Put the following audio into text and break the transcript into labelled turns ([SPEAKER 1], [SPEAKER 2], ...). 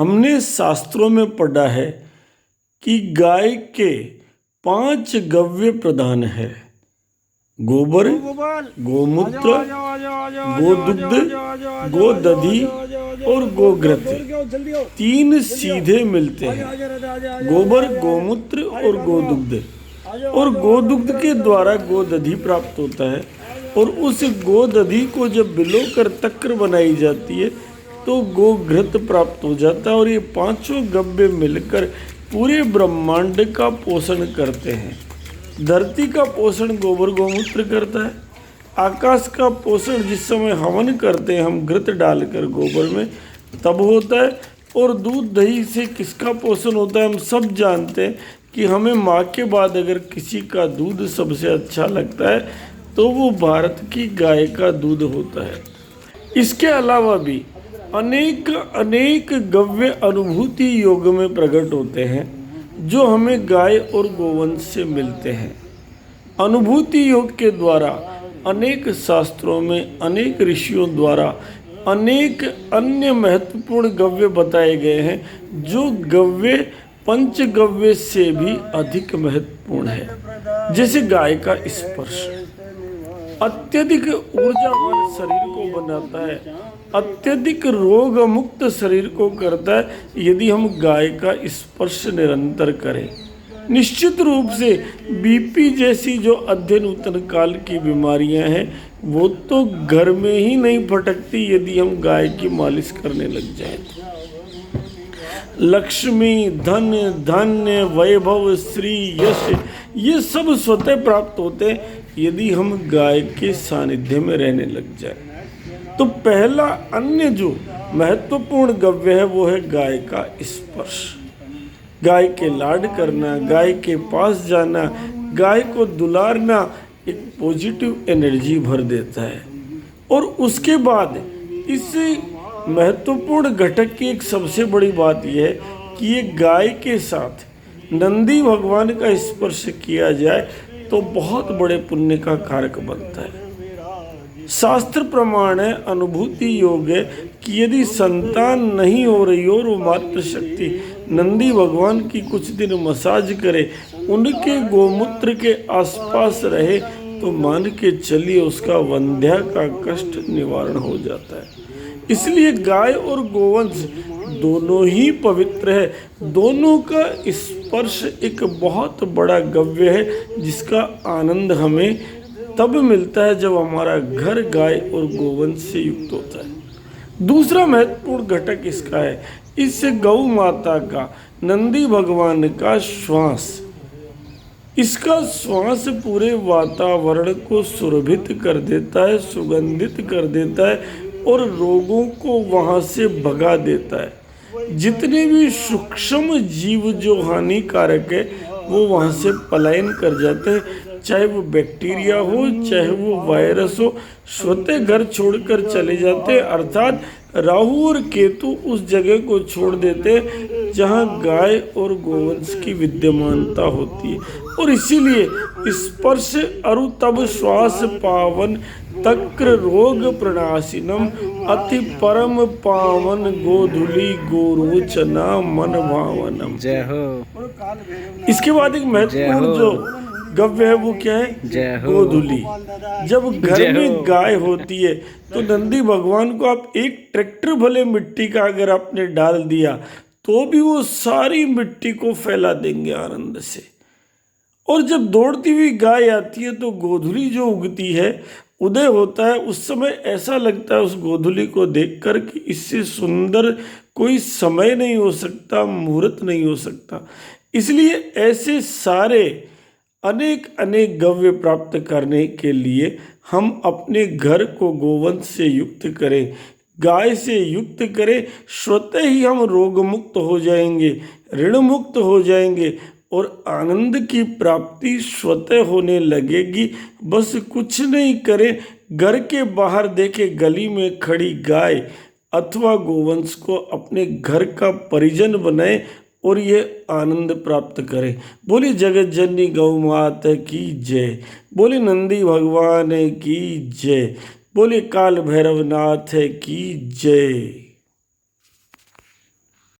[SPEAKER 1] हमने शास्त्रों में पढ़ा है कि गाय के 5 गव्य प्रधान है। गोबर, गोमूत्र, गोदुग्ध, गोदधि और गोघृत। 3 सीधे मिलते हैं, गोबर, गोमूत्र और गोदुग्ध। और गोदुग्ध के द्वारा गोदधि प्राप्त होता है और उस गोदधि को जब बिलोकर तक्र बनाई जाती है तो गोघृत प्राप्त हो जाता है। और ये 5 गव्य मिलकर पूरे ब्रह्मांड का पोषण करते हैं। धरती का पोषण गोबर गोमूत्र करता है। आकाश का पोषण जिस समय हवन करते हैं हम घृत डालकर गोबर में, तब होता है। और दूध दही से किसका पोषण होता है हम सब जानते हैं कि हमें माँ के बाद अगर किसी का दूध सबसे अच्छा लगता है तो वो भारत की गाय का दूध होता है। इसके अलावा भी अनेक गव्य अनुभूति योग में प्रकट होते हैं जो हमें गाय और गोवंश से मिलते हैं। अनुभूति योग के द्वारा अनेक शास्त्रों में अनेक ऋषियों द्वारा अनेक अन्य महत्वपूर्ण गव्य बताए गए हैं जो गव्य पंचगव्य से भी अधिक महत्वपूर्ण है। जैसे गाय का स्पर्श अत्यधिक ऊर्जावान शरीर को बनाता है, अत्यधिक रोग मुक्त शरीर को करता है यदि हम गाय का स्पर्श निरंतर करें। निश्चित रूप से बीपी जैसी जो अध्ययन काल की बीमारियां हैं वो तो घर में ही नहीं फटकती यदि हम गाय की मालिश करने लग जाएं। लक्ष्मी, धन, धान्य, वैभव, श्री, यश ये सब स्वतः प्राप्त होते हैं यदि हम गाय के सानिध्य में रहने लग जाए। तो पहला अन्य जो महत्वपूर्ण गव्य है वो है गाय का स्पर्श। गाय के लाड करना, गाय के पास जाना, गाय को दुलारना एक पॉजिटिव एनर्जी भर देता है। और उसके बाद इस महत्वपूर्ण घटक की एक सबसे बड़ी बात यह है कि ये गाय के साथ नंदी भगवान का स्पर्श किया जाए तो बहुत बड़े पुण्य का कारक बनता है। शास्त्र प्रमाण है, अनुभूति योग है कि यदि संतान नहीं हो रही हो और वो मातृशक्ति नंदी भगवान की कुछ दिन मसाज करे, उनके गोमूत्र के आसपास रहे तो मान के चलिए उसका वंध्या का कष्ट निवारण हो जाता है। इसलिए गाय और गोवंश दोनों ही पवित्र है। दोनों का स्पर्श एक बहुत बड़ा गव्य है जिसका आनंद हमें तब मिलता है जब हमारा घर गाय और गोवंश से युक्त होता है। दूसरा महत्वपूर्ण घटक इसका है, इस गौ माता का नंदी भगवान का श्वास, इसका श्वास पूरे वातावरण को सुरभित कर देता है, सुगंधित कर देता है और रोगों को वहाँ से भगा देता है। जितने भी सूक्ष्म जीव जो हानिकारक है वो वहाँ से पलायन कर जाते हैं, चाहे वो बैक्टीरिया हो चाहे वो वायरस हो, स्वतः घर छोड़कर चले जाते हैं। अर्थात राहु और केतु उस जगह को छोड़ देते हैं जहाँ गाय और गोवंश की विद्यमानता होती है। और इसीलिए स्पर्श अरु तब श्वास पावन तक्र रोग प्रणाशिनम अति परम पावन गोधुली गोरोचना मन भावनम।
[SPEAKER 2] जय हो।
[SPEAKER 1] इसके बाद एक महत्वपूर्ण जो गव्य है वो क्या है, गोधुली। जब घर में गाय होती है तो नंदी भगवान को आप एक ट्रैक्टर भले मिट्टी का अगर आपने डाल दिया तो भी वो सारी मिट्टी को फैला देंगे आनंद से। और जब दौड़ती हुई गाय आती है तो गोधुली जो उगती है, उदय होता है, उस समय ऐसा लगता है उस गोधुली को देखकर कि इससे सुंदर कोई समय नहीं हो सकता, मुहूर्त नहीं हो सकता। इसलिए ऐसे सारे अनेक गव्य प्राप्त करने के लिए हम अपने घर को गोवंश से युक्त करें, गाय से युक्त करें, स्वतः ही हम रोग मुक्त हो जाएंगे, ऋण मुक्त हो जाएंगे और आनंद की प्राप्ति स्वतः होने लगेगी। बस कुछ नहीं करें, घर के बाहर देखे गली में खड़ी गाय अथवा गोवंश को अपने घर का परिजन बनाए और ये आनंद प्राप्त करें। बोली जगत जननी गौ माता की जय, बोले नंदी भगवान की जय, बोले काल भैरवनाथ की जय।